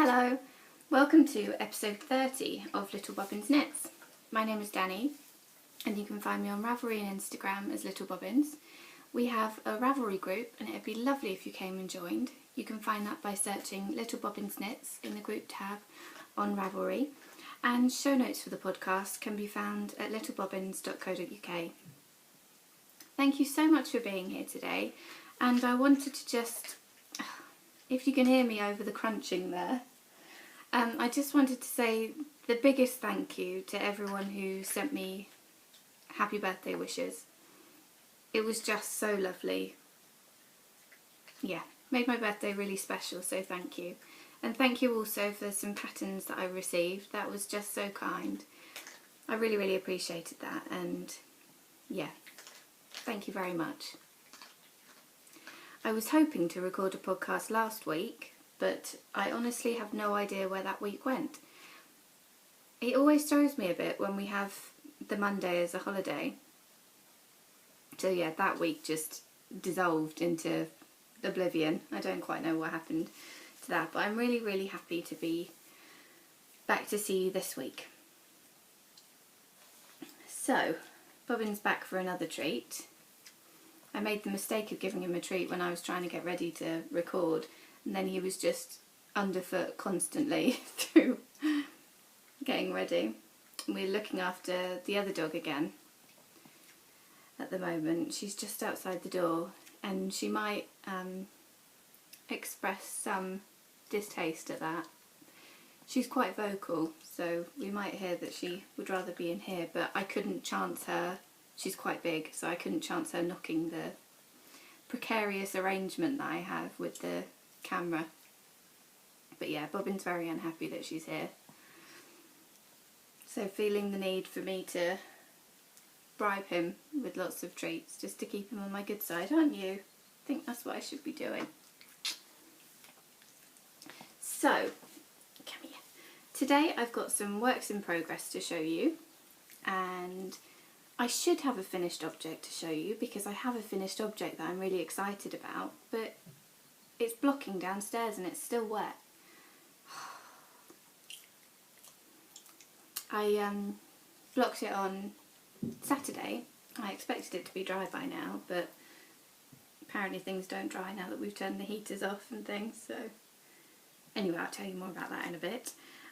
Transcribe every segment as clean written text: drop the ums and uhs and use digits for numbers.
Hello, welcome to episode 30 of Little Bobbins Knits. My name is Dani and you can find me on Ravelry and Instagram as Little Bobbins. We have a Ravelry group and it'd be lovely if you came and joined. You can find that by searching Little Bobbins Knits in the group tab on Ravelry, and show notes for the podcast can be found at littlebobbins.co.uk. Thank you so much for being here today, and I wanted to just, if you can hear me over the crunching there, I just wanted to say the biggest thank you to everyone who sent me happy birthday wishes. It was just so lovely. Yeah, made my birthday really special, so thank you. And thank you also for some patterns that I received. That was just so kind. I really appreciated that, and yeah, thank you very much. I was hoping to record a podcast last week, but I honestly have no idea where that week went. It always throws me a bit when we have the Monday as a holiday. So yeah, that week just dissolved into oblivion. I don't quite know what happened to that, but I'm really happy to be back to see you this week. So, Bobbin's back for another treat. I made the mistake of giving him a treat when I was trying to get ready to record, and then he was just underfoot constantly through getting ready. We're looking after the other dog again at the moment. She's just outside the door and she might express some distaste at that. She's quite vocal, so we might hear that she would rather be in here, but I couldn't chance her. She's quite big, so I couldn't chance her knocking the precarious arrangement that I have with the camera. But yeah, Bobbin's very unhappy that she's here. So feeling the need for me to bribe him with lots of treats just to keep him on my good side, aren't you? I think that's what I should be doing. So, come here. Today I've got some works in progress to show you, and I should have a finished object to show you because I have a finished object that I'm really excited about, but it's blocking downstairs and it's still wet. I blocked it on Saturday. I expected it to be dry by now, but apparently things don't dry now that we've turned the heaters off and things, so anyway, I'll tell you more about that in a bit.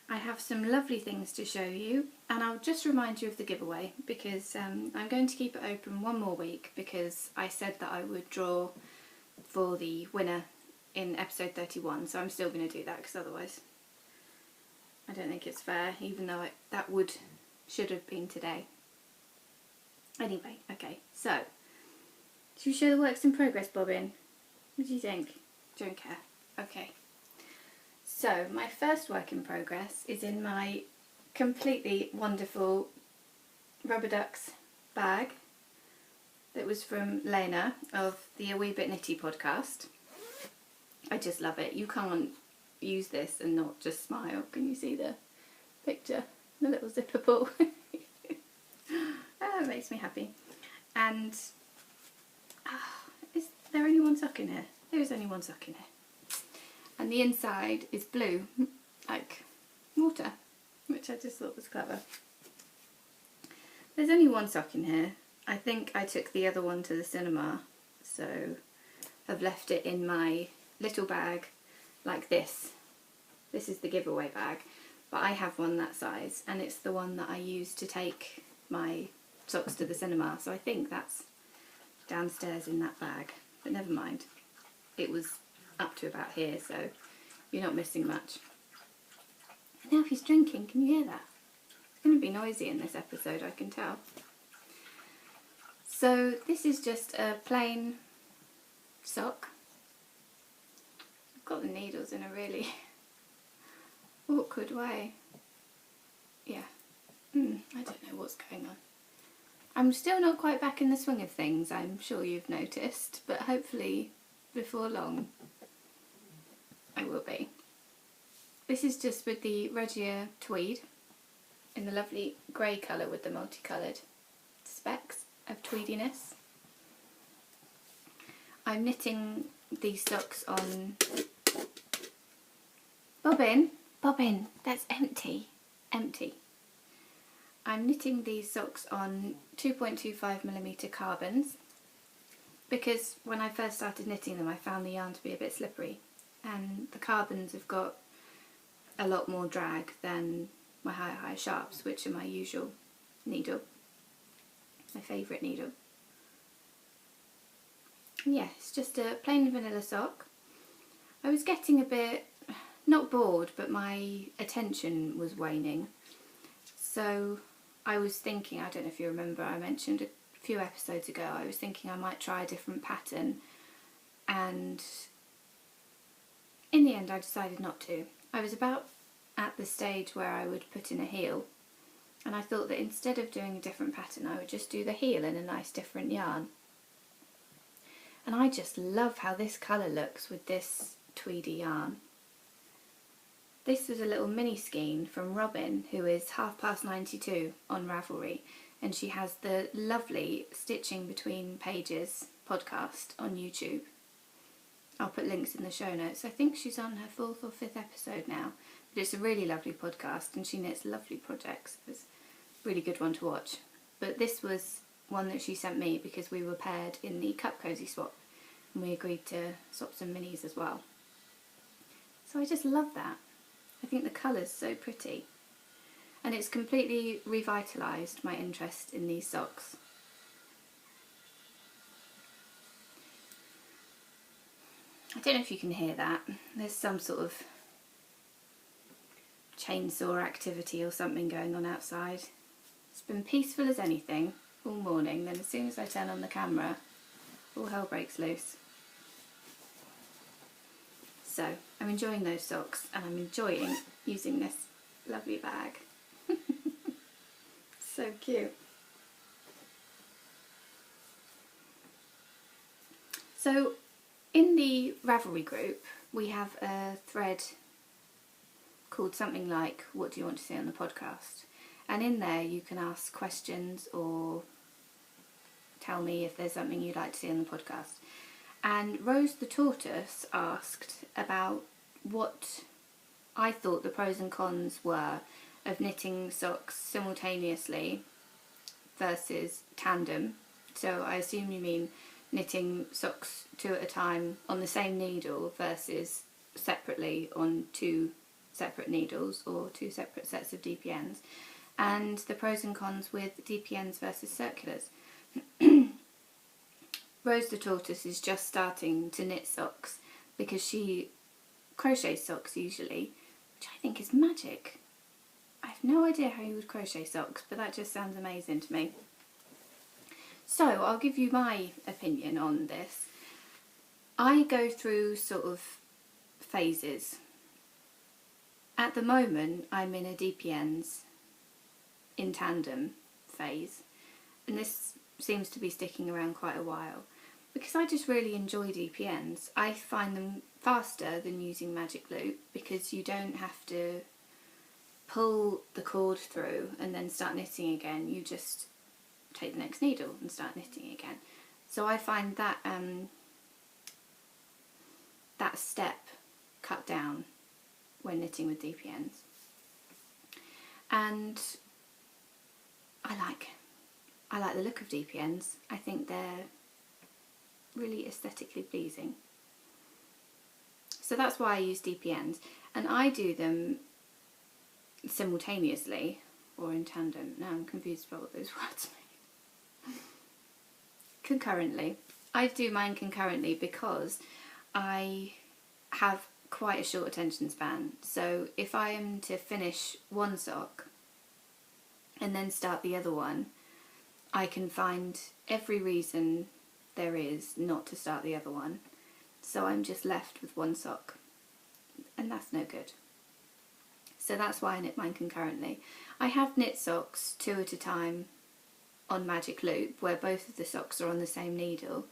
I have some lovely things to show you, and I'll just remind you of the giveaway because I'm going to keep it open one more week because I said that I would draw for the winner in episode 31, so I'm still going to do that because otherwise I don't think it's fair, even though that should have been today. Anyway, okay, so should we show the works in progress, Bobbin? What do you think? Don't care. Okay. So my first work in progress is in my completely wonderful Rubber Ducks bag that was from Lena of the A Wee Bit Knitty podcast. I just love it. You can't use this and not just smile. Can you see the picture? The little zipper pull. Oh, it makes me happy. And is there only one sock in here? There is only one sock in here. And the inside is blue, like water, which I just thought was clever. There's only one sock in here. I think I took the other one to the cinema, so I've left it in my little bag like this. This is the giveaway bag, but I have one that size, and it's the one that I use to take my socks to the cinema, so I think that's downstairs in that bag, but never mind. It was up to about here, so you're not missing much. And now he's drinking, can you hear that? It's going to be noisy in this episode, I can tell. So this is just a plain sock. I've got the needles in a really awkward way. Yeah, I don't know what's going on. I'm still not quite back in the swing of things, I'm sure you've noticed, but hopefully before long I will be. This is just with the Regia tweed in the lovely grey colour with the multicoloured specks of tweediness. I'm knitting these socks on Bobbin, that's empty. Empty. I'm knitting these socks on 2.25mm carbons because when I first started knitting them I found the yarn to be a bit slippery, and the carbons have got a lot more drag than my high sharps, which are my usual needle, my favourite needle. And yeah, it's just a plain vanilla sock. I was getting a bit, not bored, but my attention was waning. So I was thinking, I don't know if you remember, I mentioned a few episodes ago, I was thinking I might try a different pattern, and in the end I decided not to. I was about at the stage where I would put in a heel, and I thought that instead of doing a different pattern I would just do the heel in a nice different yarn. And I just love how this colour looks with this tweedy yarn. This was a little mini skein from Robin, who is 92 on Ravelry, and she has the lovely Stitching Between Pages podcast on YouTube. I'll put links in the show notes. I think she's on her 4th or 5th episode now, but it's a really lovely podcast and she knits lovely projects. It was a really good one to watch. But this was one that she sent me because we were paired in the Cup Cozy swap, and we agreed to swap some minis as well. So I just love that. I think the colour's so pretty, and it's completely revitalised my interest in these socks. I don't know if you can hear that. There's some sort of chainsaw activity or something going on outside. It's been peaceful as anything all morning, then as soon as I turn on the camera, all hell breaks loose. So I'm enjoying those socks, and I'm enjoying using this lovely bag. So cute. So in the Ravelry group we have a thread called something like "What do you want to see on the podcast?" and in there you can ask questions or tell me if there's something you'd like to see on the podcast. And Rose the Tortoise asked about what I thought the pros and cons were of knitting socks simultaneously versus tandem. So I assume you mean knitting socks 2 at a time on the same needle versus separately on 2 separate needles or 2 separate sets of DPNs, and the pros and cons with DPNs versus circulars. Rose the Tortoise is just starting to knit socks because she crochets socks usually, which I think is magic. I have no idea how you would crochet socks, but that just sounds amazing to me. So I'll give you my opinion on this. I go through sort of phases. At the moment I'm in a DPNs in tandem phase, and this seems to be sticking around quite a while because I just really enjoy DPNs. I find them faster than using magic loop because you don't have to pull the cord through and then start knitting again. You just take the next needle and start knitting again. So I find that that step cut down when knitting with DPNs, and I like the look of DPNs. I think they're really aesthetically pleasing. So that's why I use DPNs, and I do them simultaneously or in tandem. Now I'm confused about what those words mean. Concurrently. I do mine concurrently because I have quite a short attention span. So if I am to finish one sock and then start the other one, I can find every reason there is not to start the other one. So I'm just left with one sock, and that's no good. So that's why I knit mine concurrently. I have knit socks 2 at a time on magic loop where both of the socks are on the same needle,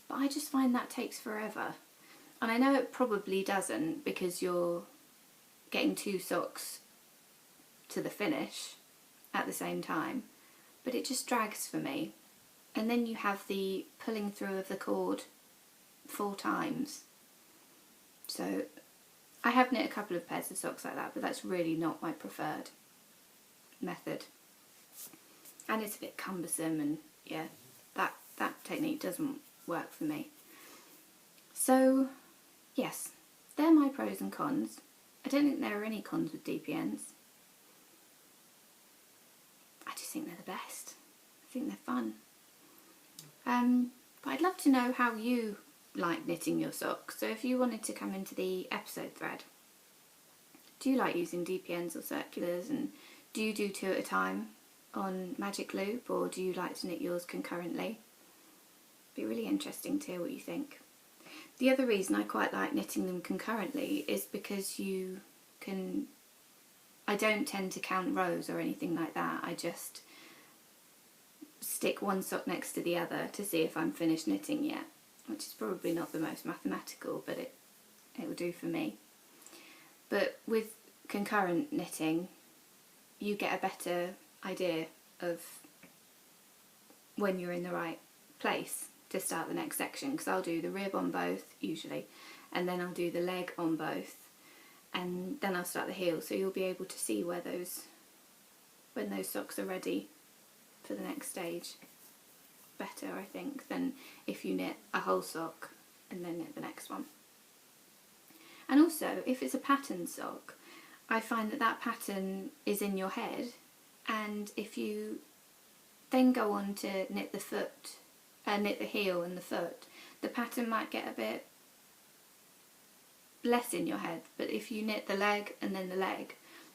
but I just find that takes forever. And I know it probably doesn't because you're getting 2 socks to the finish at the same time, but it just drags for me. And then you have the pulling through of the cord 4 times. So I have knit a couple of pairs of socks like that, but that's really not my preferred method. And it's a bit cumbersome, and yeah, that technique doesn't work for me. So yes, they're my pros and cons. I don't think there are any cons with DPNs. I just think they're the best. I think they're fun. But I'd love to know how you like knitting your socks. So if you wanted to come into the episode thread, do you like using DPNs or circulars, and do you do 2 at a time on Magic Loop, or do you like to knit yours concurrently? It'd be really interesting to hear what you think. The other reason I quite like knitting them concurrently is because you can, I don't tend to count rows or anything like that. I just stick one sock next to the other to see if I'm finished knitting yet, which is probably not the most mathematical, but it will do for me. But with concurrent knitting, you get a better idea of when you're in the right place to start the next section, because I'll do the rib on both usually, and then I'll do the leg on both, and then I'll start the heel, so you'll be able to see where when those socks are ready for the next stage better, I think, than if you knit a whole sock and then knit the next one. And also, if it's a pattern sock, I find that pattern is in your head, and if you then go on to knit the foot, knit the heel and the foot, the pattern might get a bit less in your head. But if you knit the leg and then the leg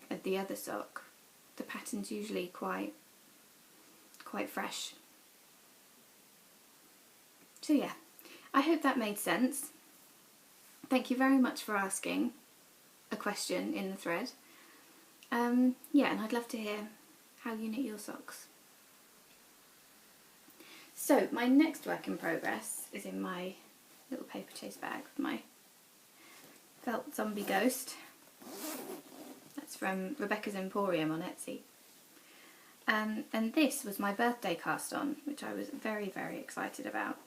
of the other sock, the pattern's usually quite fresh. So yeah, I hope that made sense. Thank you very much for asking a question in the thread. Yeah, and I'd love to hear how you knit your socks. So my next work in progress is in my little paper chase bag with my felt zombie ghost. That's from Rebecca's Emporium on Etsy. And this was my birthday cast on, which I was very, very excited about.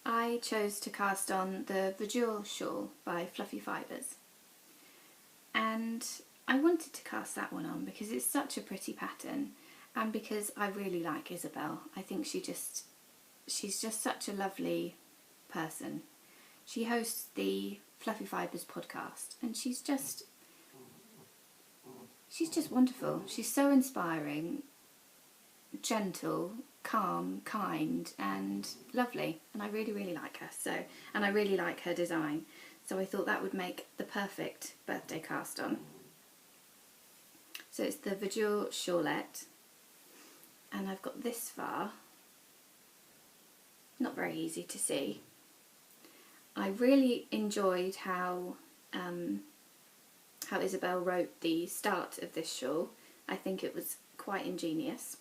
I chose to cast on the Vigil shawl by Fluffy Fibres, and I wanted to cast that one on because it's such a pretty pattern, and because I really like Isabel. I think she's just such a lovely person. She hosts the Fluffy Fibres podcast, and she's just wonderful. She's so inspiring, gentle, calm, kind and lovely, and I really, really like her. So, and I really like her design, so I thought that would make the perfect birthday cast on. So it's the Vigil shawlette, and I've got this far. Not very easy to see. I really enjoyed how Isabel wrote the start of this shawl. I think it was quite ingenious.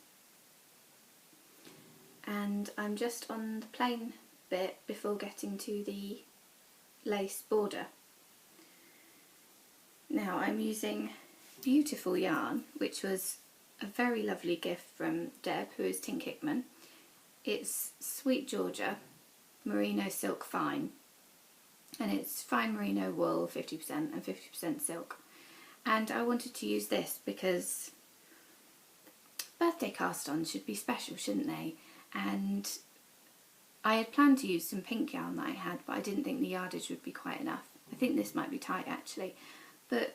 And I'm just on the plain bit before getting to the lace border. Now I'm using beautiful yarn, which was a very lovely gift from Deb, who is Tink Hickman. It's Sweet Georgia Merino Silk Fine, and it's fine merino wool 50% and 50% silk. And I wanted to use this because birthday cast-ons should be special, shouldn't they? And I had planned to use some pink yarn that I had, but I didn't think the yardage would be quite enough. I think this might be tight actually, but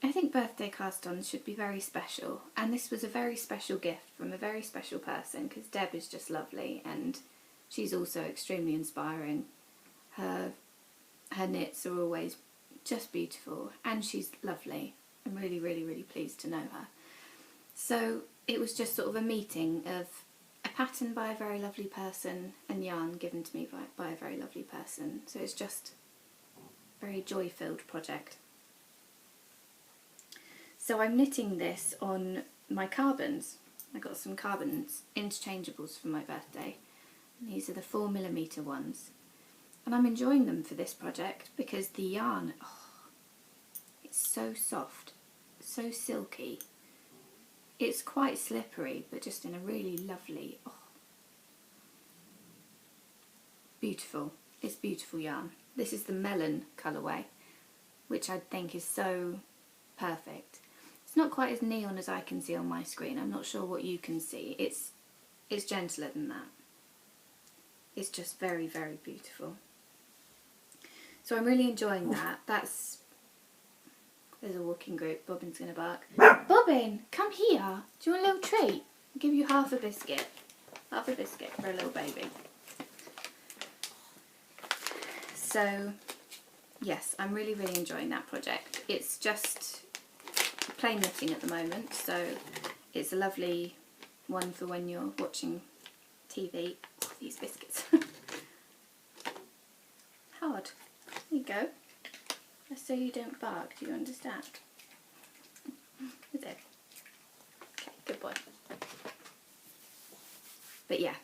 I think birthday cast-ons should be very special, and this was a very special gift from a very special person, because Deb is just lovely and she's also extremely inspiring. Her knits are always just beautiful, and she's lovely. I'm really, really, really pleased to know her. So it was just sort of a meeting of a pattern by a very lovely person and yarn given to me by a very lovely person. So it's just a very joy-filled project. So I'm knitting this on my carbons. I got some carbons interchangeables for my birthday. And these are the 4mm ones. And I'm enjoying them for this project because the yarn, it's so soft, so silky. It's quite slippery, but just in a really lovely, beautiful. this beautiful yarn. This is the melon colourway, which I think is so perfect. It's not quite as neon as I can see on my screen. I'm not sure what you can see. It's gentler than that. It's just very, very beautiful. So I'm really enjoying that. There's a walking group. Bobbin's going to bark. Bobbin, come here. Do you want a little treat? I'll give you half a biscuit. Half a biscuit for a little baby. So, yes, I'm really, really enjoying that project. It's just plain knitting at the moment, so it's a lovely one for when you're watching TV. These biscuits. Hard. There you go. Just so you don't bark, do you understand? Is it? Okay, good boy. But yeah,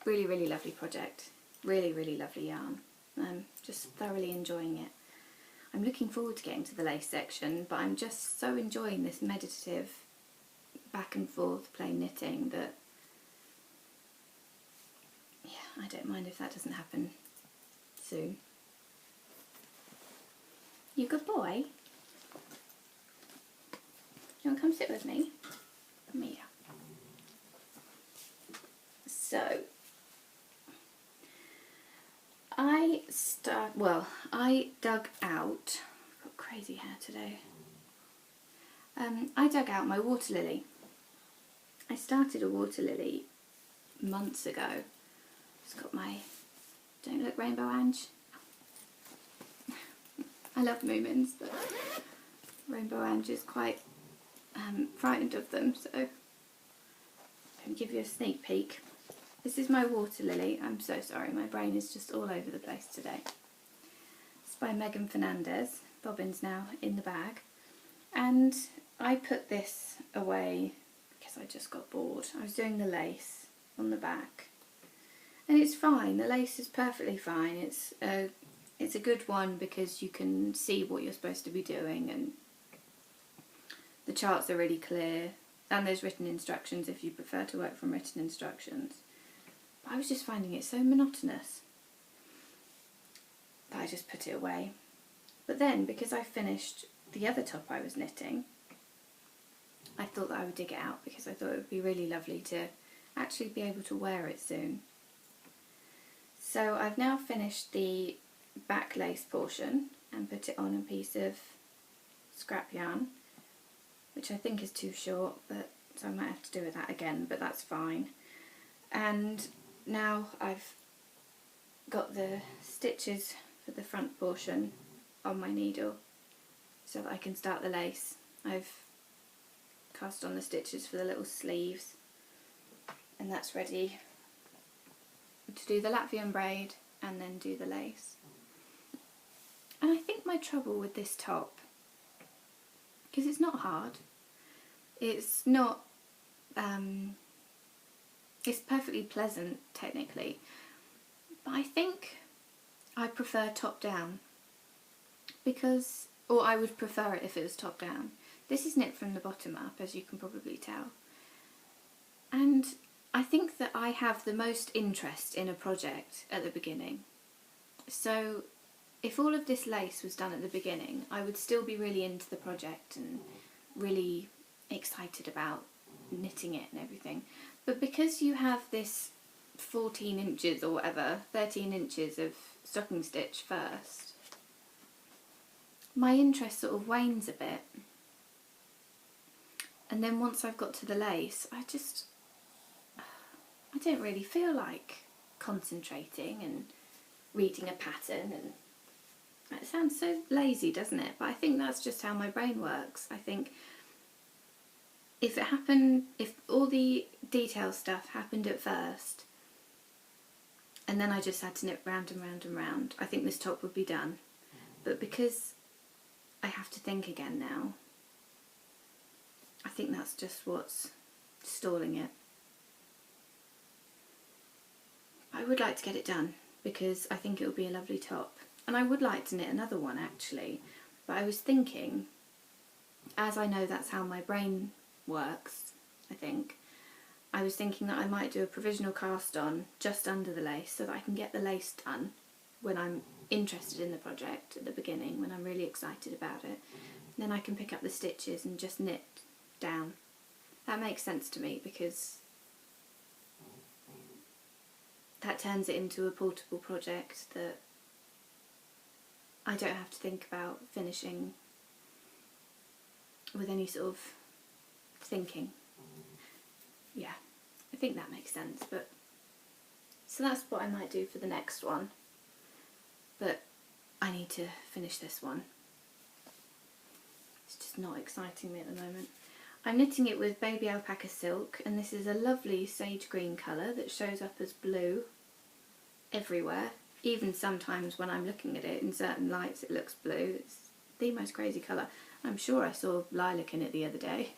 really, really lovely project. Really, really lovely yarn. I'm just thoroughly enjoying it. I'm looking forward to getting to the lace section, but I'm just so enjoying this meditative back and forth plain knitting that, yeah, I don't mind if that doesn't happen soon. You good boy? You want to come sit with me? Come here. So, I dug out, I've got crazy hair today, I dug out my water lily. I started a water lily months ago. It's got my, don't look rainbow Ange. I love moomins, but rainbow Ange is quite frightened of them, so I'll give you a sneak peek. This is my water lily. I'm so sorry, my brain is just all over the place today. It's by Megan Fernandez. Bobbins now in the bag. And I put this away because I just got bored. I was doing the lace on the back. And it's fine, the lace is perfectly fine. It's a good one because you can see what you're supposed to be doing, and the charts are really clear, and there's written instructions if you prefer to work from written instructions. But I was just finding it so monotonous that I just put it away. But then, because I finished the other top I was knitting, I thought that I would dig it out because I thought it would be really lovely to actually be able to wear it soon. So I've now finished the back lace portion and put it on a piece of scrap yarn, which I think is too short, but so I might have to do with that again, but that's fine. And now I've got the stitches for the front portion on my needle so that I can start the lace. I've cast on the stitches for the little sleeves, and that's ready to do the Latvian braid and then do the lace. And I think my trouble with this top, because it's not hard, it's not, it's perfectly pleasant technically, but I think I prefer top down, because, or I would prefer it if it was top down. This is knit from the bottom up, as you can probably tell, and I think that I have the most interest in a project at the beginning. So if all of this lace was done at the beginning, I would still be really into the project and really excited about knitting it and everything. But because you have this 14 inches or whatever, 13 inches of stocking stitch first, my interest sort of wanes a bit. And then once I've got to the lace, I don't really feel like concentrating and reading a pattern, and it sounds so lazy, doesn't it? But I think that's just how my brain works. I think if all the detail stuff happened at first and then I just had to knit round and round and round, I think this top would be done. But because I have to think again now, I think that's just what's stalling it. I would like to get it done because I think it would be a lovely top. And I would like to knit another one actually, but I was thinking, as I know that's how my brain works, I was thinking that I might do a provisional cast on just under the lace so that I can get the lace done when I'm interested in the project at the beginning, when I'm really excited about it. Then I can pick up the stitches and just knit down. That makes sense to me because that turns it into a portable project that I don't have to think about finishing with any sort of thinking. Yeah, I think that makes sense. But so that's what I might do for the next one. But I need to finish this one. It's just not exciting me at the moment. I'm knitting it with baby alpaca silk, and this is a lovely sage green colour that shows up as blue everywhere. Even sometimes when I'm looking at it in certain lights it looks blue. It's the most crazy colour. I'm sure I saw lilac in it the other day.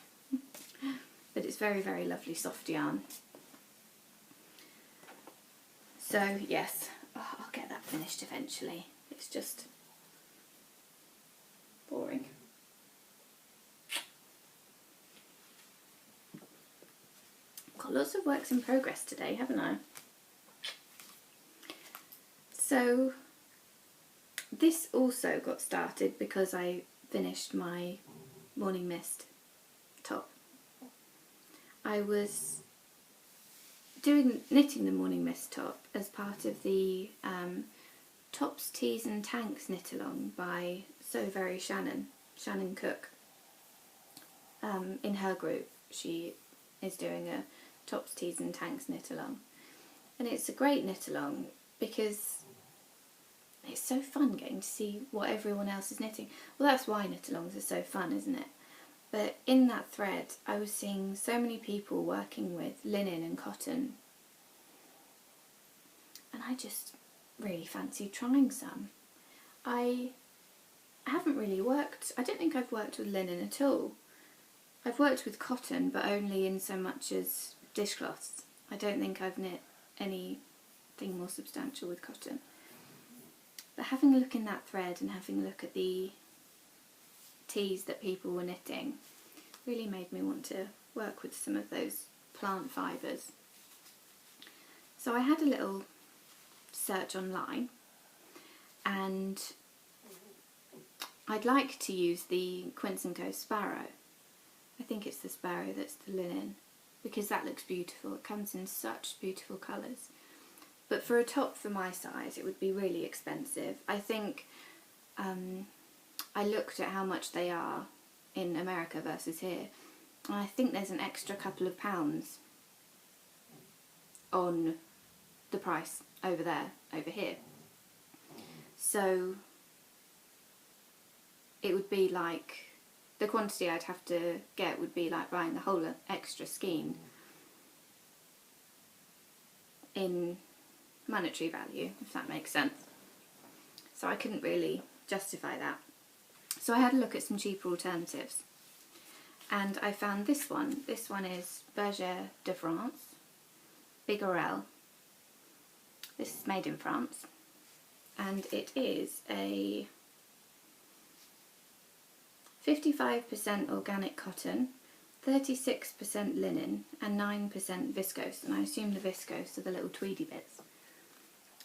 But it's very, very lovely soft yarn. So yes, I'll get that finished eventually. It's just boring. Got lots of works in progress today, haven't I? So this also got started because I finished my Morning Mist top. I was knitting the Morning Mist top as part of the Tops, Tees and Tanks knit along by So Very Shannon Cook. In her group she is doing a Tops, Tees and Tanks knit along, and it's a great knit along because it's so fun getting to see what everyone else is knitting. Well, that's why knit alongs are so fun, isn't it? But in that thread I was seeing so many people working with linen and cotton, and I just really fancied trying some. I haven't really worked, I don't think I've worked with linen at all. I've worked with cotton, but only in so much as dishcloths. I don't think I've knit anything more substantial with cotton. But having a look in that thread and having a look at the tees that people were knitting really made me want to work with some of those plant fibres. So I had a little search online, and I'd like to use the Quince & Co Sparrow. I think it's the Sparrow that's the linen, because that looks beautiful. It comes in such beautiful colours. But for a top for my size it would be really expensive. I think I looked at how much they are in America versus here, and I think there's an extra couple of pounds on the price over here. So it would be like, the quantity I'd have to get would be like buying the whole extra skein in monetary value, if that makes sense. So I couldn't really justify that. So I had a look at some cheaper alternatives, and I found this one. This one is Persia Difference, Bigger L. This is made in France, and it is a 55% organic cotton, 36% linen and 9% viscose, and I assume the viscose are the little tweedy bits.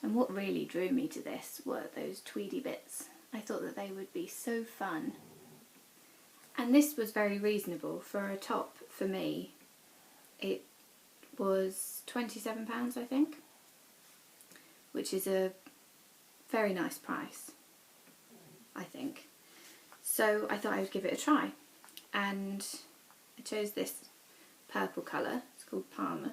And what really drew me to this were those tweedy bits. I thought that they would be so fun. And this was very reasonable for a top for me. It was £27, I think, which is a very nice price, I think. So I thought I would give it a try, and I chose this purple colour. It's called Palmer,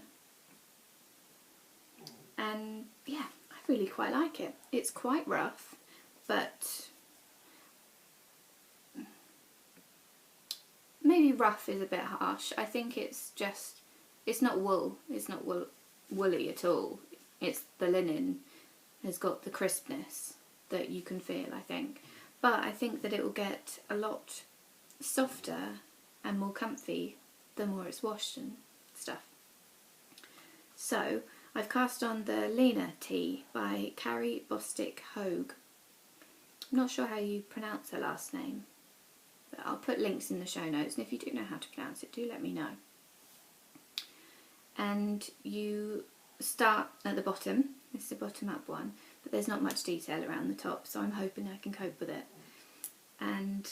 and yeah, I really quite like it. It's quite rough, but maybe rough is a bit harsh. I think it's not wool. It's not woolly at all. It's the linen has got the crispness that you can feel, I think. But I think that it will get a lot softer and more comfy the more it's washed and stuff. So I've cast on the Lena Tee by Carrie Hogue. I'm not sure how you pronounce her last name, but I'll put links in the show notes, and if you do know how to pronounce it, do let me know. And you start at the bottom It's the bottom up one, but there's not much detail around the top, so I'm hoping I can cope with it. And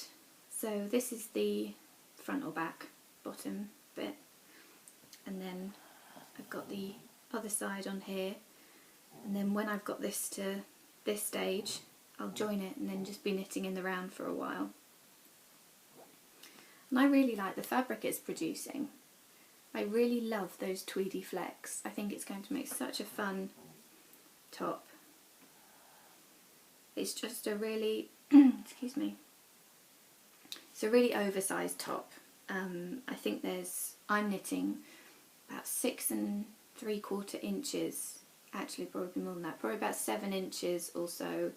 so this is the front or back bottom bit, and then I've got the other side on here, and then when I've got this to this stage I'll join it and then just be knitting in the round for a while. And I really like the fabric it's producing. I really love those tweedy flecks. I think it's going to make such a fun top. It's just a really excuse me, it's a really oversized top. I think I'm knitting about 6 3/4 inches, actually probably more than that, probably about 7 inches or so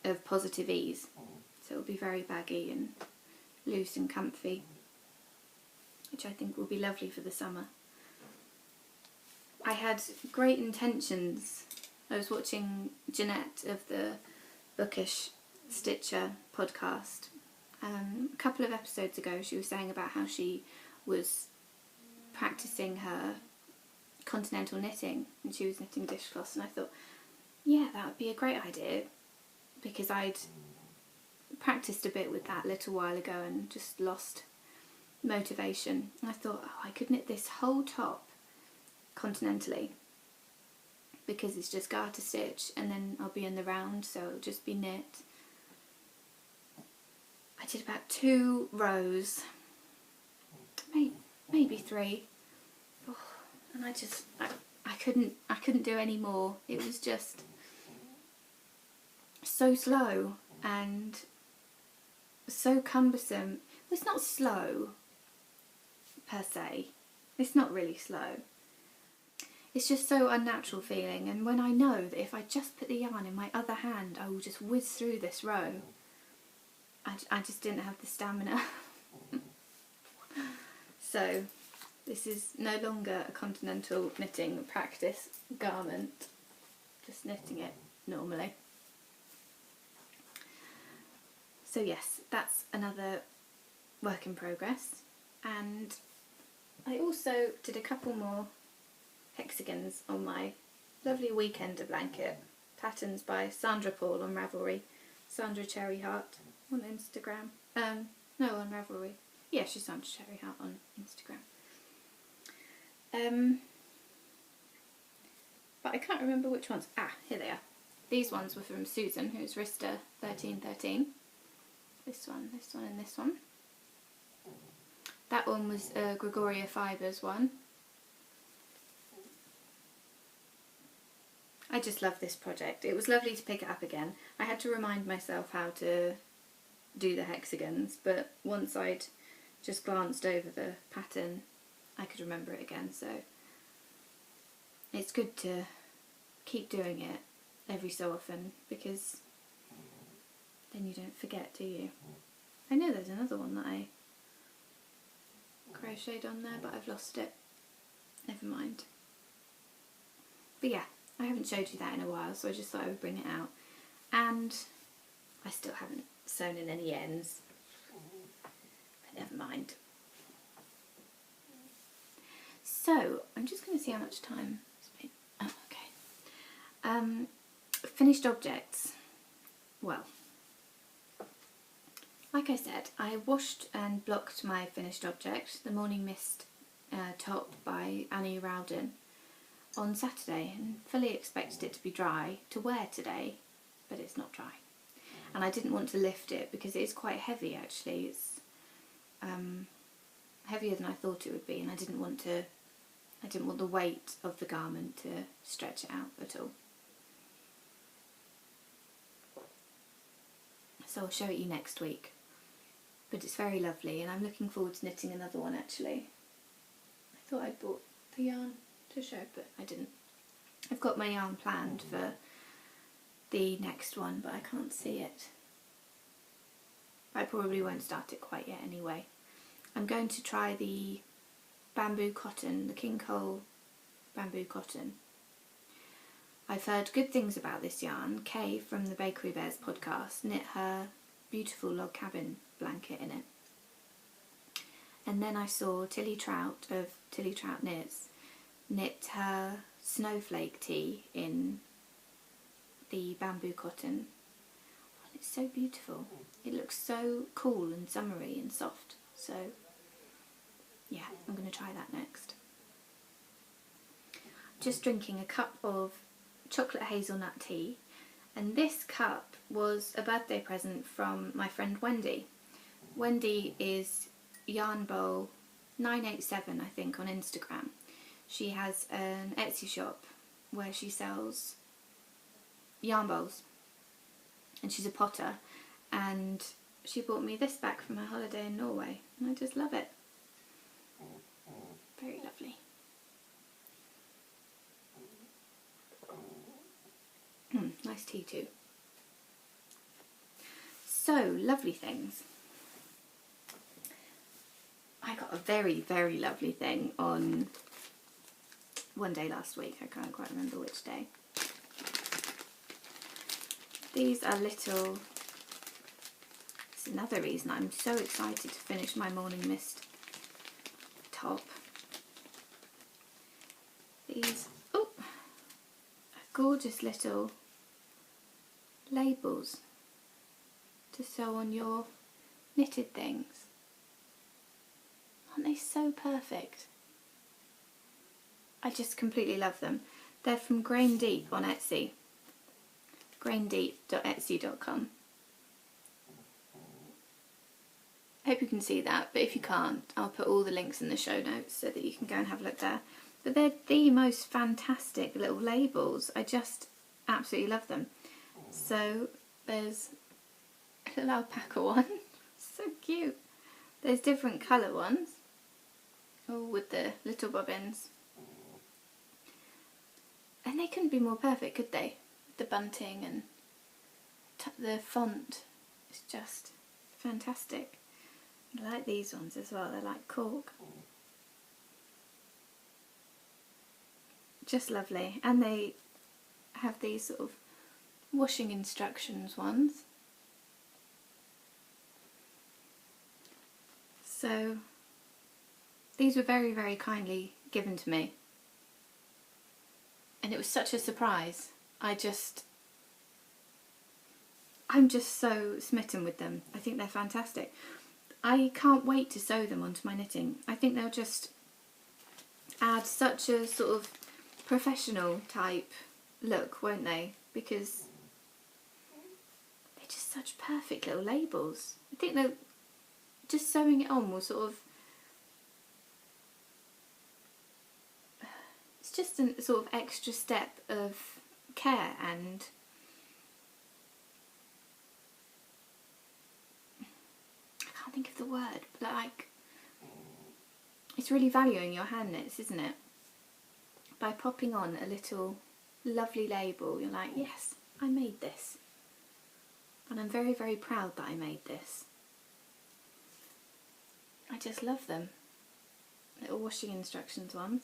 of positive ease, so it'll be very baggy and loose and comfy, which I think will be lovely for the summer. I had great intentions. I was watching Jeanette of the Bookish Stitcher podcast. A couple of episodes ago she was saying about how she was practicing her continental knitting and she was knitting dishcloths, and I thought, yeah, that would be a great idea, because I'd practiced a bit with that a little while ago and just lost motivation. And I thought, oh, I could knit this whole top continentally, because it's just garter stitch and then I'll be in the round, so it'll just be knit. I did about 2 rows, maybe 3, and I couldn't do any more. It was just so slow and so cumbersome. Well, it's not slow per se, it's not really slow. It's just so unnatural feeling, and when I know that if I just put the yarn in my other hand I will just whiz through this row, I just didn't have the stamina. So this is no longer a continental knitting practice garment, just knitting it normally. So yes, that's another work in progress, and I also did a couple more hexagons on my lovely weekender blanket, patterns by Sandra Paul on Ravelry, Sandra Cherry Heart on Instagram. No, on Ravelry. Yeah, she's Sandra Cherry Heart on Instagram. But I can't remember which ones. Ah, here they are. These ones were from Susan, who's Rista 1313. This one, and this one. That one was Gregoria Fibres one. I just love this project. It was lovely to pick it up again. I had to remind myself how to do the hexagons, but once I'd just glanced over the pattern I could remember it again, so it's good to keep doing it every so often, because then you don't forget, do you? I know there's another one that I crocheted on there, but I've lost it. Never mind. But yeah, I haven't showed you that in a while, so I just thought I would bring it out. And I still haven't sewn in any ends, but never mind. So I'm just going to see how much time it's been. Oh, okay. Finished objects. Well, like I said, I washed and blocked my finished object, the Morning Mist top by Annie Rowden, on Saturday, and fully expected it to be dry to wear today, but it's not dry. And I didn't want to lift it because it is quite heavy actually. It's heavier than I thought it would be, and I didn't want the weight of the garment to stretch it out at all. So I'll show it you next week. But it's very lovely, and I'm looking forward to knitting another one actually. I thought I'd bought the yarn to show, but I didn't. I've got my yarn planned for the next one, but I can't see it. I probably won't start it quite yet anyway. I'm going to try the bamboo cotton, the King Cole bamboo cotton. I've heard good things about this yarn. Kay from the Bakery Bears podcast knit her beautiful log cabin blanket in it. And then I saw Tilly Trout of Tilly Trout Knits knit her snowflake tee in the bamboo cotton. It's so beautiful. It looks so cool and summery and soft. So yeah, I'm going to try that next. Just drinking a cup of chocolate hazelnut tea, and this cup was a birthday present from my friend Wendy. Wendy is Yarn Bowl 987, I think, on Instagram. She has an Etsy shop where she sells yarn bowls, and she's a potter, and she bought me this back from her holiday in Norway, and I just love it. Very lovely. Nice tea too. So, lovely things. I got a very, very lovely thing on one day last week. I can't quite remember which day. These are little... It's another reason I'm so excited to finish my Morning Mist top. These are gorgeous little labels to sew on your knitted things. Aren't they so perfect? I just completely love them. They're from Grain Deep on Etsy. graindeep.etsy.com. I hope you can see that, but if you can't, I'll put all the links in the show notes so that you can go and have a look there. But they're the most fantastic little labels. I just absolutely love them. So there's a little alpaca one. So cute. There's different colour ones. All with the little bobbins. And they couldn't be more perfect, could they? The bunting and the font is just fantastic. I like these ones as well. They're like cork. Just lovely. And they have these sort of washing instructions ones. So these were very, very kindly given to me. And it was such a surprise. I'm just so smitten with them. I think they're fantastic. I can't wait to sew them onto my knitting. I think they'll just add such a sort of professional type look, won't they? Because they're just such perfect little labels. I think they're just sewing it on will sort of... It's just a sort of extra step of care and I can't think of the word, but like it's really valuing your hand knits, isn't it? By popping on a little lovely label, you're like, yes, I made this. And I'm very, very proud that I made this. I just love them. Little washing instructions ones.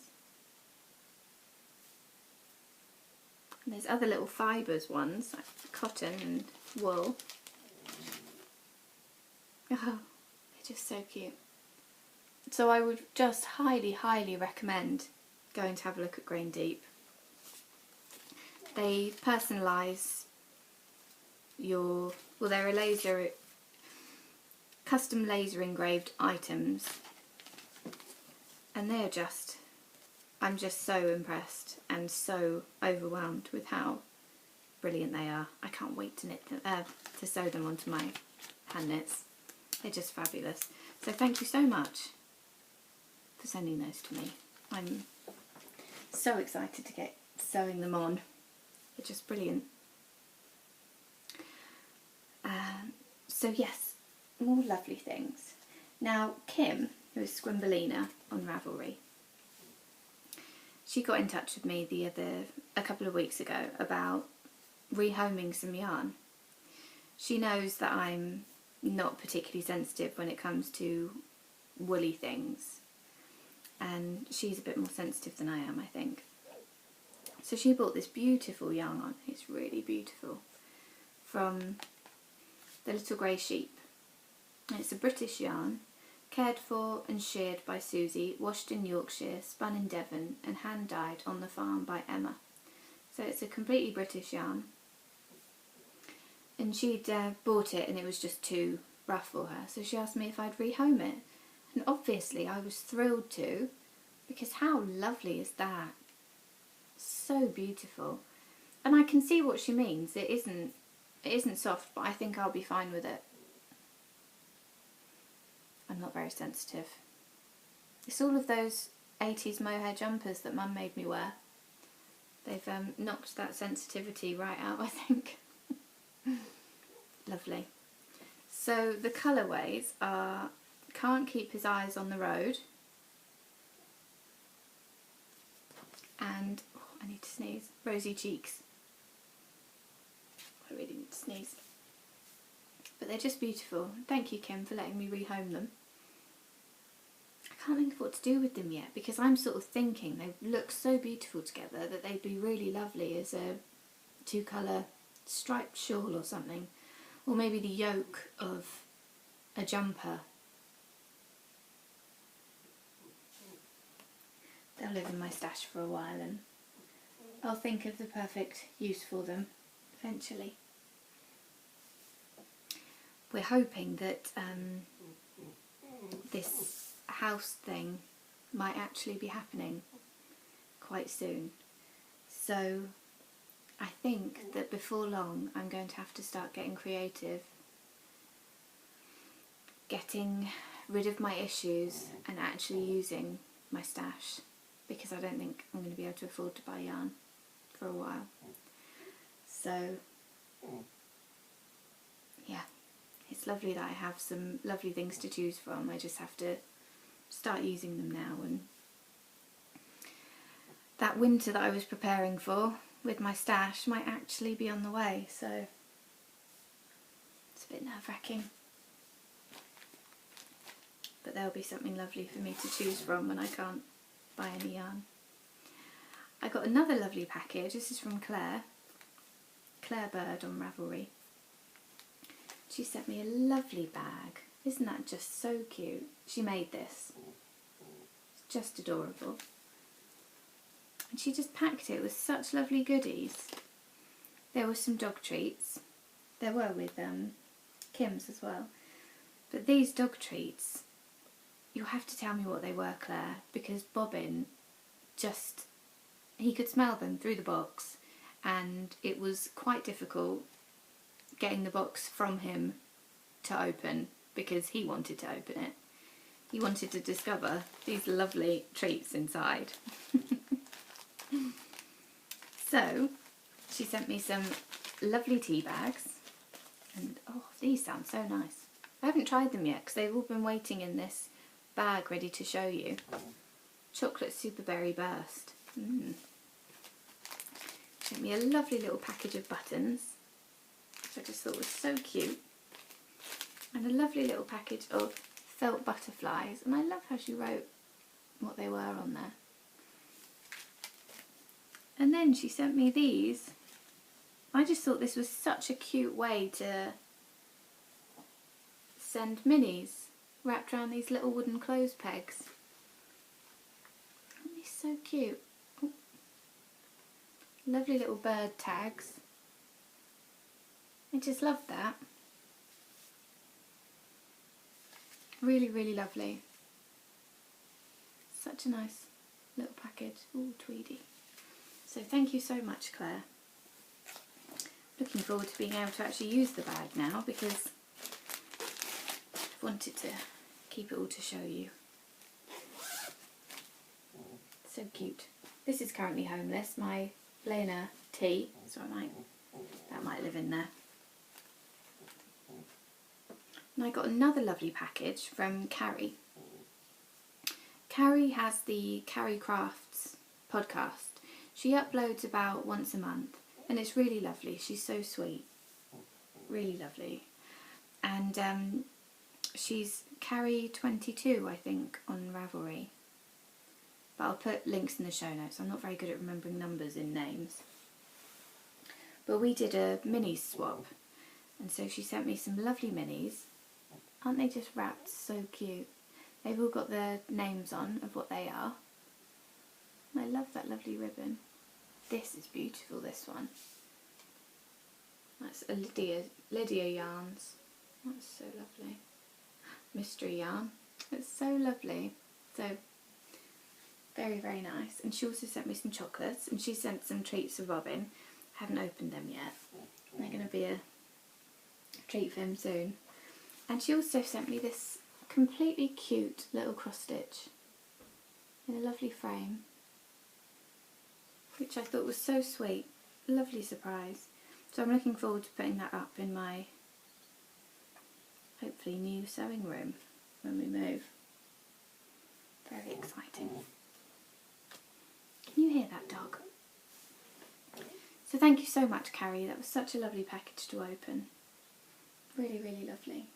And there's other little fibres ones, like cotton and wool. Oh, they're just so cute. So I would just highly, highly recommend going to have a look at Grain Deep. They personalise your... Well, they're a custom laser engraved items. And they're just... I'm just so impressed and so overwhelmed with how brilliant they are. I can't wait to knit them, to sew them onto my hand knits. They're just fabulous. So thank you so much for sending those to me. I'm so excited to get sewing them on. They're just brilliant. So yes, all lovely things. Now Kim, who is Scrimbelina on Ravelry, she got in touch with me a couple of weeks ago about rehoming some yarn. She knows that I'm not particularly sensitive when it comes to woolly things, and she's a bit more sensitive than I am, I think. So she bought this beautiful yarn, it's really beautiful, from the Little Grey Sheep. And it's a British yarn, cared for and sheared by Susie, washed in Yorkshire, spun in Devon and hand dyed on the farm by Emma. So it's a completely British yarn. And she'd bought it and it was just too rough for her, so she asked me if I'd rehome it. And obviously I was thrilled to, because how lovely is that? So beautiful. And I can see what she means. It isn't soft, but I think I'll be fine with it. I'm not very sensitive. It's all of those 80s mohair jumpers that Mum made me wear. They've knocked that sensitivity right out, I think. Lovely. So the colourways are Can't Keep His Eyes on the Road and, oh, I need to sneeze, Rosy Cheeks. I really need to sneeze. But they're just beautiful. Thank you, Kim, for letting me rehome them. I can't think of what to do with them yet, because I'm sort of thinking they look so beautiful together that they'd be really lovely as a 2-colour striped shawl or something. Or maybe the yoke of a jumper. They'll live in my stash for a while and I'll think of the perfect use for them eventually. We're hoping that this house thing might actually be happening quite soon. So I think that before long I'm going to have to start getting creative, getting rid of my issues and actually using my stash, because I don't think I'm going to be able to afford to buy yarn for a while. So yeah, it's lovely that I have some lovely things to choose from. I just have to start using them now, and that winter that I was preparing for with my stash might actually be on the way, so it's a bit nerve-wracking. But there'll be something lovely for me to choose from when I can't buy any yarn. I got another lovely package. This is from Claire Byrd on Ravelry. She sent me a lovely bag. Isn't that just so cute? She made this. It's just adorable. And she just packed it with such lovely goodies. There were some dog treats. There were with Kim's as well. But these dog treats, you'll have to tell me what they were, Claire, because Bobbin just, he could smell them through the box, and it was quite difficult getting the box from him to open because he wanted to open it. He wanted to discover these lovely treats inside. So she sent me some lovely tea bags, and oh, these sound so nice. I haven't tried them yet because they've all been waiting in this bag ready to show you. Chocolate super berry burst. Sent me a lovely little package of buttons, which I just thought was so cute, and a lovely little package of felt butterflies, and I love how she wrote what they were on there. And then she sent me these. I just thought this was such a cute way to send minis wrapped around these little wooden clothes pegs. Aren't these so cute? Oh. Lovely little bird tags. I just love that. Really, really lovely. Such a nice little package. Ooh, tweedy. So thank you so much, Claire. Looking forward to being able to actually use the bag now, because I've wanted to keep it all to show you. So cute. This is currently homeless, my Lena tea, so that might live in there. And I got another lovely package from Kerry. Kerry has the Kerry Crafts podcast. She uploads about once a month, and it's really lovely. She's so sweet. Really lovely. And she's Kerry22, I think, on Ravelry. But I'll put links in the show notes. I'm not very good at remembering numbers in names. But we did a mini swap, and so she sent me some lovely minis. Aren't they just wrapped so cute? They've all got their names on of what they are. I love that lovely ribbon. This is beautiful, this one. That's a Lydia yarns. That's so lovely. Mystery yarn. It's so lovely. So, very, very nice. And she also sent me some chocolates, and she sent some treats for Robin. Haven't opened them yet. They're going to be a treat for him soon. And she also sent me this completely cute little cross stitch in a lovely frame, which I thought was so sweet. Lovely surprise. So I'm looking forward to putting that up in my hopefully new sewing room when we move. Very exciting. Can you hear that dog? So thank you so much, Kerry. That was such a lovely package to open. Really, really lovely.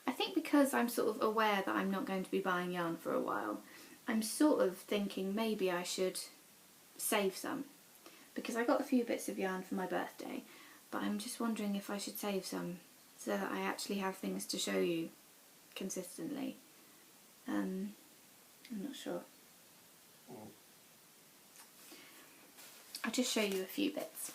I think because I'm sort of aware that I'm not going to be buying yarn for a while, I'm sort of thinking maybe I should save some, because I got a few bits of yarn for my birthday, but I'm just wondering if I should save some so that I actually have things to show you consistently. I'm not sure. I'll just show you a few bits.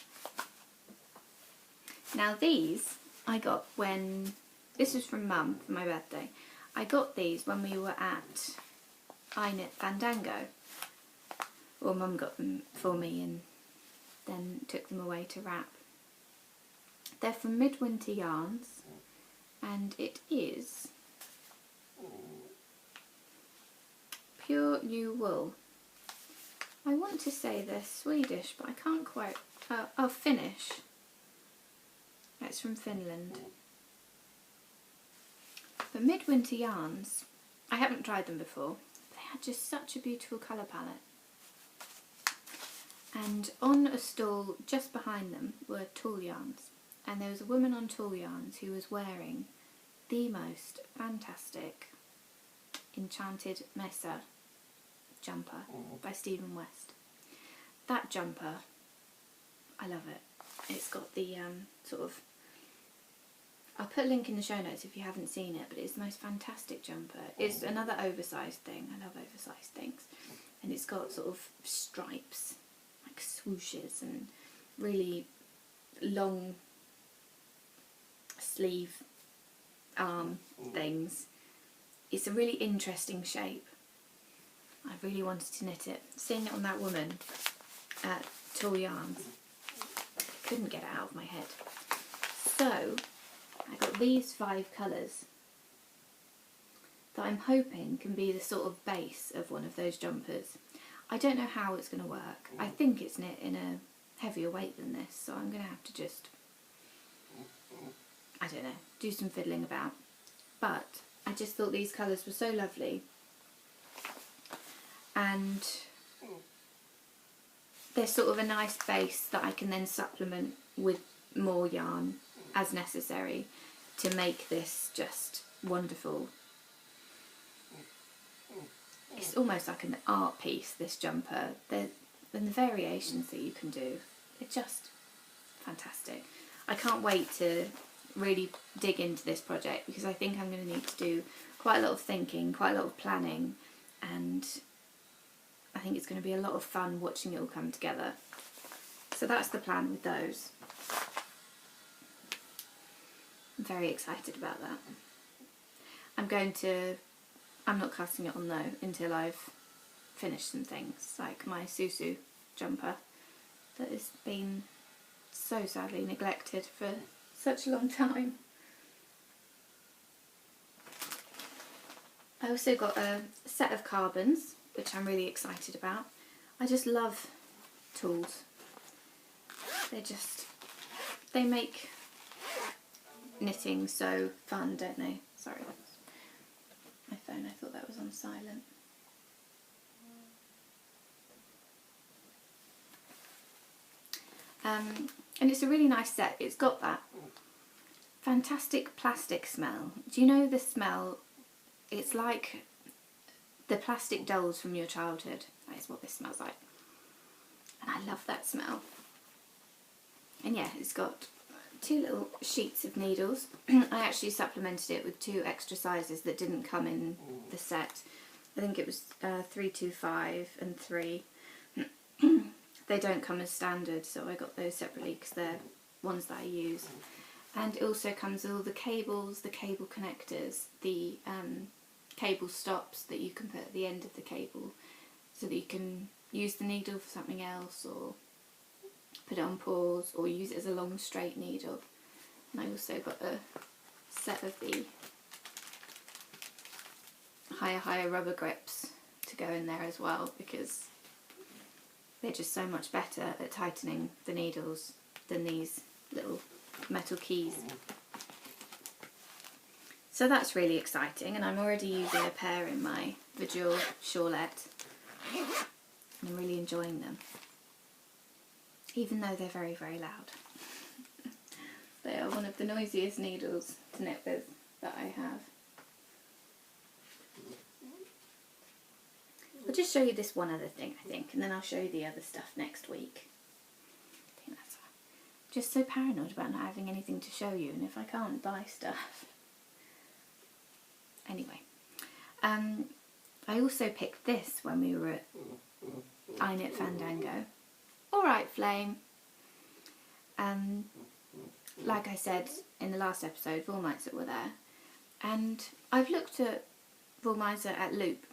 Now these I got when, this was from Mum for my birthday. I got these when we were at I Knit Fandango. Well, Mum got them for me and then took them away to wrap. They're from Midwinter yarns, and it is pure new wool. I want to say they're Swedish, but I can't quite, oh, Finnish. It's from Finland. But Midwinter yarns, I haven't tried them before. They had just such a beautiful colour palette. And on a stall just behind them were tulle yarns. And there was a woman on tulle yarns who was wearing the most fantastic Enchanted Mesa jumper by Stephen West. That jumper, I love it. It's got the sort of, I'll put a link in the show notes if you haven't seen it, but it's the most fantastic jumper. It's another oversized thing. I love oversized things. And it's got sort of stripes, like swooshes, and really long sleeve arm things. It's a really interesting shape. I really wanted to knit it. Seeing it on that woman at Tulle Yarns, couldn't get it out of my head. So I got these 5 colours that I'm hoping can be the sort of base of one of those jumpers. I don't know how it's going to work. I think it's knit in a heavier weight than this, so I'm going to have to just, I don't know, do some fiddling about. But I just thought these colours were so lovely, and they're sort of a nice base that I can then supplement with more yarn as necessary to make this just wonderful. It's almost like an art piece, this jumper. And the variations that you can do, they're just fantastic. I can't wait to really dig into this project, because I think I'm going to need to do quite a lot of thinking, quite a lot of planning, and I think it's going to be a lot of fun watching it all come together. So that's the plan with those. I'm very excited about that. I'm not casting it on though until I've finished some things, like my Susu jumper that has been so sadly neglected for such a long time. I also got a set of carbons, which I'm really excited about. I just love tools. They make knitting so fun, don't they? Sorry, that was my phone. I thought that was on silent. And it's a really nice set. It's got that fantastic plastic smell. Do you know the smell? It's like the plastic dolls from your childhood. That is what this smells like. And I love that smell. And yeah, it's got 2 little sheets of needles. I actually supplemented it with 2 extra sizes that didn't come in the set. I think it was 325 and 3. They don't come as standard, so I got those separately because they're ones that I use. And it also comes with all the cables, the cable connectors, the cable stops that you can put at the end of the cable so that you can use the needle for something else, or put it on pause, or use it as a long straight needle. And I also got a set of the higher rubber grips to go in there as well, because they're just so much better at tightening the needles than these little metal keys. So that's really exciting, and I'm already using a pair in my Vigil shawlette, and I'm really enjoying them, even though they're very, very loud. They are one of the noisiest needles to knit with that I have. I'll just show you this one other thing, I think, and then I'll show you the other stuff next week. I think that's just so paranoid about not having anything to show you, and if I can't buy stuff. Anyway, I also picked this when we were at I Knit Fandango. Alright, Flame. Like I said in the last episode, Woolmizer were there, and I've looked at Woolmizer at Loop,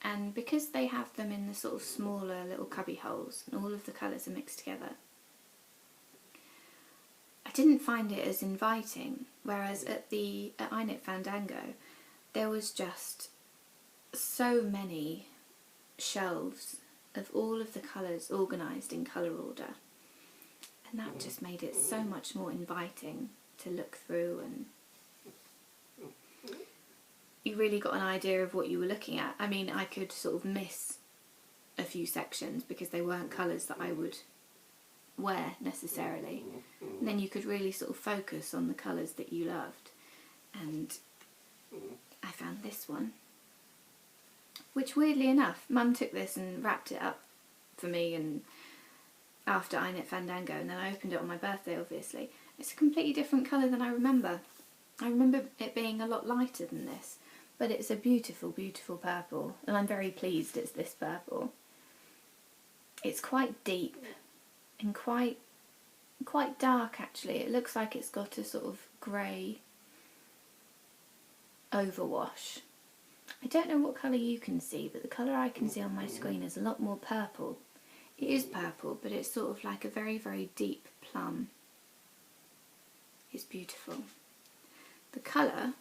and because they have them in the sort of smaller little cubby holes and all of the colours are mixed together, I didn't find it as inviting, whereas at I Knit Fandango there was just so many shelves of all of the colours organised in colour order, and that just made it so much more inviting to look through, and you really got an idea of what you were looking at. I mean, I could sort of miss a few sections because they weren't colours that I would wear necessarily, and then you could really sort of focus on the colours that you loved. And I found this one, which weirdly enough, Mum took this and wrapped it up for me, and after I Knit Fandango, and then I opened it on my birthday, obviously. It's a completely different colour than I remember. I remember it being a lot lighter than this, but it's a beautiful, beautiful purple, and I'm very pleased it's this purple. It's quite deep and quite dark actually. It looks like it's got a sort of grey overwash. I don't know what colour you can see, but the colour I can see on my screen is a lot more purple. It is purple, but it's sort of like a very, very deep plum. It's beautiful. The colour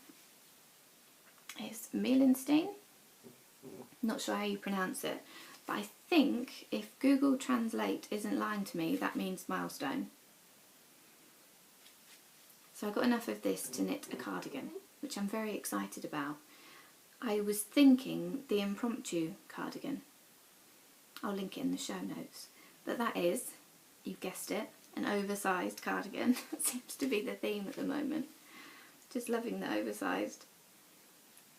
is Melenstein. Not sure how you pronounce it, but I think if Google Translate isn't lying to me, that means milestone. So I got enough of this to knit a cardigan, which I'm very excited about. I was thinking the impromptu cardigan. I'll link it in the show notes. But that is, you've guessed it, an oversized cardigan. That seems to be the theme at the moment. Just loving the oversized.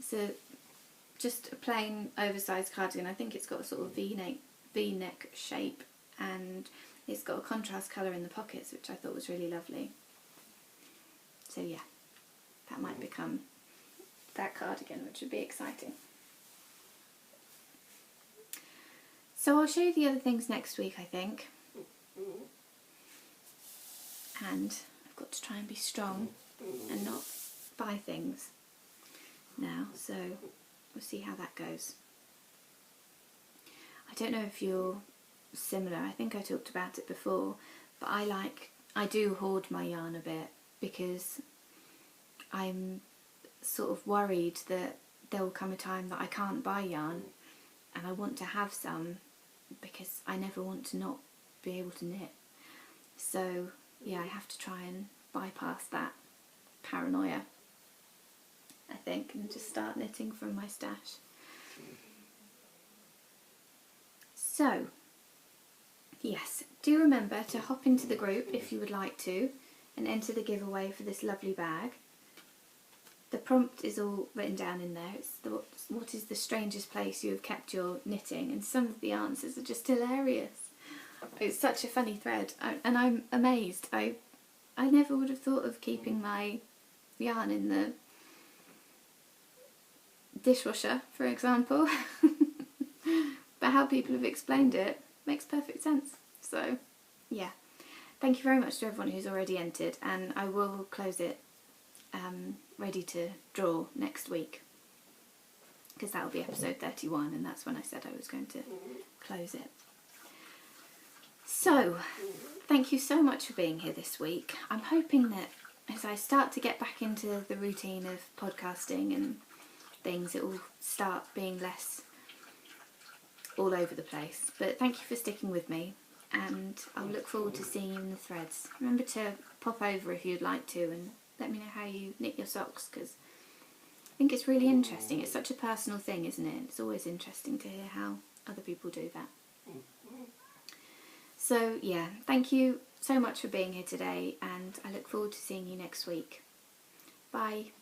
So just a plain oversized cardigan. I think it's got a sort of V-neck shape, and it's got a contrast colour in the pockets, which I thought was really lovely. So yeah, that might become that cardigan, which would be exciting. So I'll show you the other things next week, I think. And I've got to try and be strong and not buy things now, so we'll see how that goes. I don't know if you're similar, I think I talked about it before, but I do hoard my yarn a bit because I'm sort of worried that there will come a time that I can't buy yarn, and I want to have some because I never want to not be able to knit. So yeah, I have to try and bypass that paranoia, I think, and just start knitting from my stash. So yes, do remember to hop into the group if you would like to and enter the giveaway for this lovely bag. The prompt is all written down in there. It's what is the strangest place you have kept your knitting, and some of the answers are just hilarious. It's such a funny thread, and I'm amazed. I I never would have thought of keeping my yarn in the dishwasher, for example. But how people have explained it makes perfect sense. So yeah, thank you very much to everyone who's already entered, and I will close it ready to draw next week, because that will be episode 31, and that's when I said I was going to close it. So thank you so much for being here this week. I'm hoping that as I start to get back into the routine of podcasting and things, it will start being less all over the place. But thank you for sticking with me, and I'll look forward to seeing you in the threads. Remember to pop over if you'd like to and let me know how you knit your socks, because I think it's really interesting. It's such a personal thing, isn't it? It's always interesting to hear how other people do that. So yeah, thank you so much for being here today, and I look forward to seeing you next week. Bye.